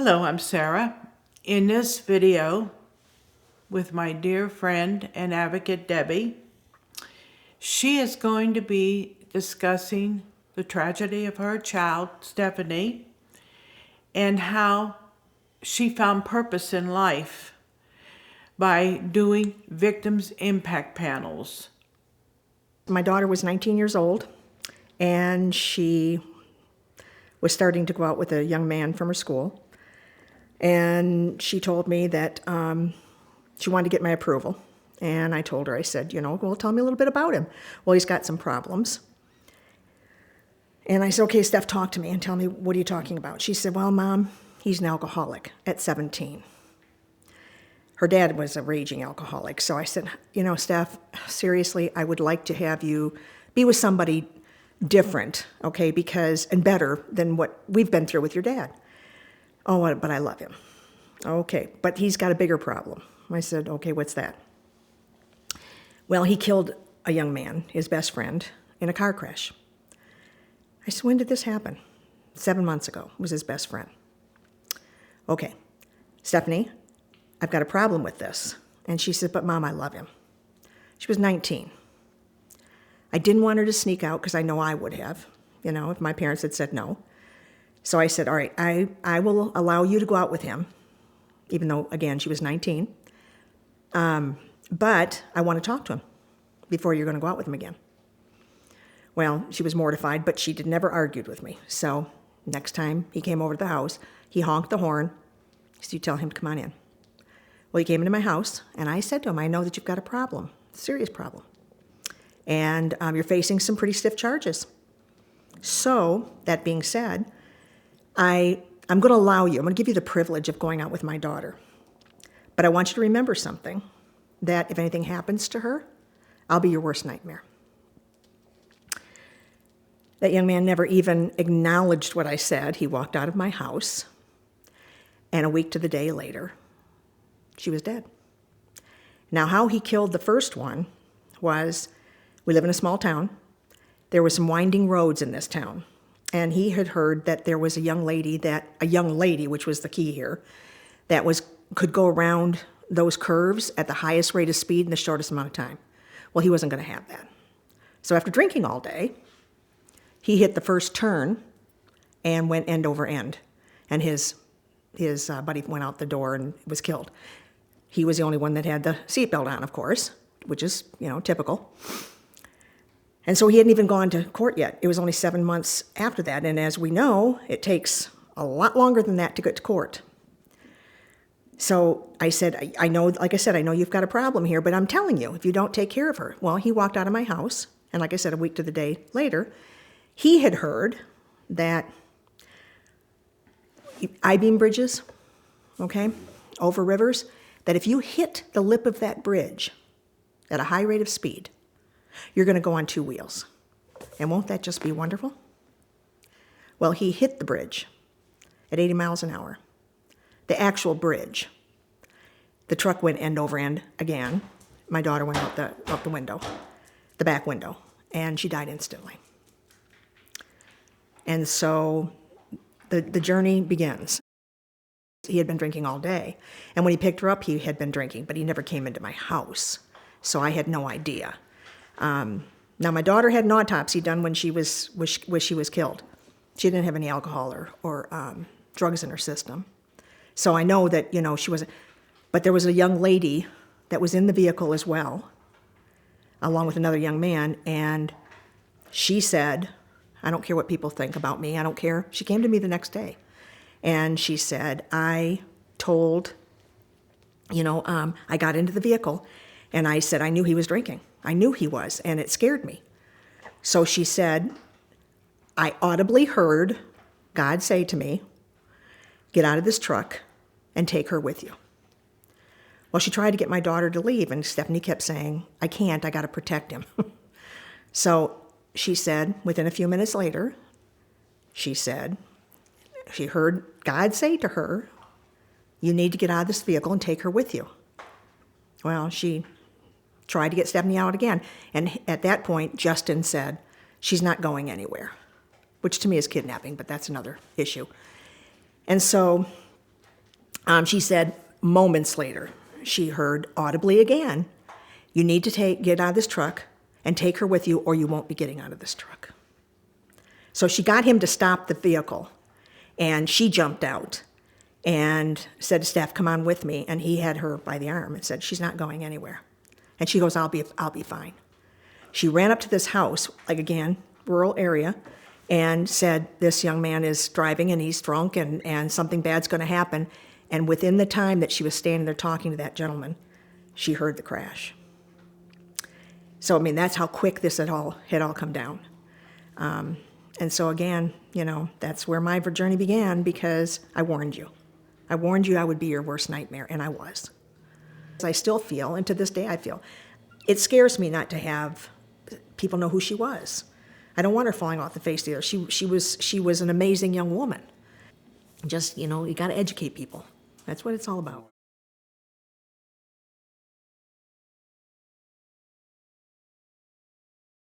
Hello, I'm Sarah. In this video with my dear friend and advocate Debbie, she is going to be discussing the tragedy of her child, Stephanie, and how she found purpose in life by doing victims impact panels. My daughter was 19 years old, and she was starting to go out with a young man from her school. And she told me that she wanted to get my approval. And I told her, I said, well, tell me a little bit about him. Well, he's got some problems. And I said, okay, Steph, talk to me and tell me, what are you talking about? She said, well, Mom, he's an alcoholic at 17. Her dad was a raging alcoholic. So I said, Steph, seriously, I would like to have you be with somebody different, okay, and better than what we've been through with your dad. Oh, but I love him. Okay, but he's got a bigger problem. I said, okay, what's that? Well, he killed a young man, his best friend, in a car crash. I said, when did this happen? 7 months ago, was his best friend. Okay, Stephanie, I've got a problem with this. And she said, but Mom, I love him. She was 19. I didn't want her to sneak out because I know I would have, if my parents had said no. So I said, all right, I will allow you to go out with him, even though, again, she was 19. But I want to talk to him before you're going to go out with him again. Well, she was mortified, but she never argued with me. So next time he came over to the house, he honked the horn. So you tell him to come on in. Well, he came into my house, and I said to him, I know that you've got a problem, a serious problem. And you're facing some pretty stiff charges. So, that being said, I'm going to allow you, I'm going to give you the privilege of going out with my daughter. But I want you to remember something, that if anything happens to her, I'll be your worst nightmare. That young man never even acknowledged what I said. He walked out of my house, and a week to the day later, she was dead. Now, how he killed the first one was, we live in a small town. There were some winding roads in this town. And he had heard that there was a young lady, which was the key here, that could go around those curves at the highest rate of speed in the shortest amount of time. Well, he wasn't going to have that. So after drinking all day, he hit the first turn and went end over end. And his buddy went out the door and was killed. He was the only one that had the seatbelt on, of course, which is, typical. And so he hadn't even gone to court yet. It was only 7 months after that. And as we know, it takes a lot longer than that to get to court. So I said, I know you've got a problem here, but I'm telling you, if you don't take care of her. Well, he walked out of my house. And like I said, a week to the day later, he had heard that I-beam bridges, okay, over rivers, that if you hit the lip of that bridge at a high rate of speed, you're going to go on 2 wheels. And won't that just be wonderful? Well, he hit the bridge at 80 miles an hour. The actual bridge. The truck went end over end again. My daughter went out the window, the back window, and she died instantly. And so the journey begins. He had been drinking all day. And when he picked her up, he had been drinking, but he never came into my house. So I had no idea. Now, my daughter had an autopsy done when she was killed. She didn't have any alcohol or drugs in her system. So I know that, she wasn't. But there was a young lady that was in the vehicle as well, along with another young man, and she said, I don't care what people think about me. I don't care. She came to me the next day, and she said, I told, I got into the vehicle, and I said I knew he was drinking. I knew he was, and it scared me. So she said, I audibly heard God say to me, get out of this truck and take her with you. Well, she tried to get my daughter to leave, and Stephanie kept saying, I can't, I got to protect him. So she said, within a few minutes later, she heard God say to her, you need to get out of this vehicle and take her with you. Well, she tried to get Stephanie out again. And at that point, Justin said, she's not going anywhere, which to me is kidnapping, but that's another issue. And so She said moments later, she heard audibly again, "You need to get out of this truck and take her with you, or you won't be getting out of this truck." So she got him to stop the vehicle, and she jumped out and said to staff, "Come on with me." And he had her by the arm and said, "She's not going anywhere." And she goes, I'll be fine." She ran up to this house, like again, rural area, and said, "This young man is driving and he's drunk and something bad's going to happen." And within the time that she was standing there talking to that gentleman, she heard the crash. So, I mean, that's how quick this had all come down. And so again, that's where my journey began, because I warned you. I warned you I would be your worst nightmare, and I was. I still feel, and to this day I feel, it scares me not to have people know who she was. I don't want her falling off the face of the earth. She was an amazing young woman. Just, you got to educate people. That's what it's all about.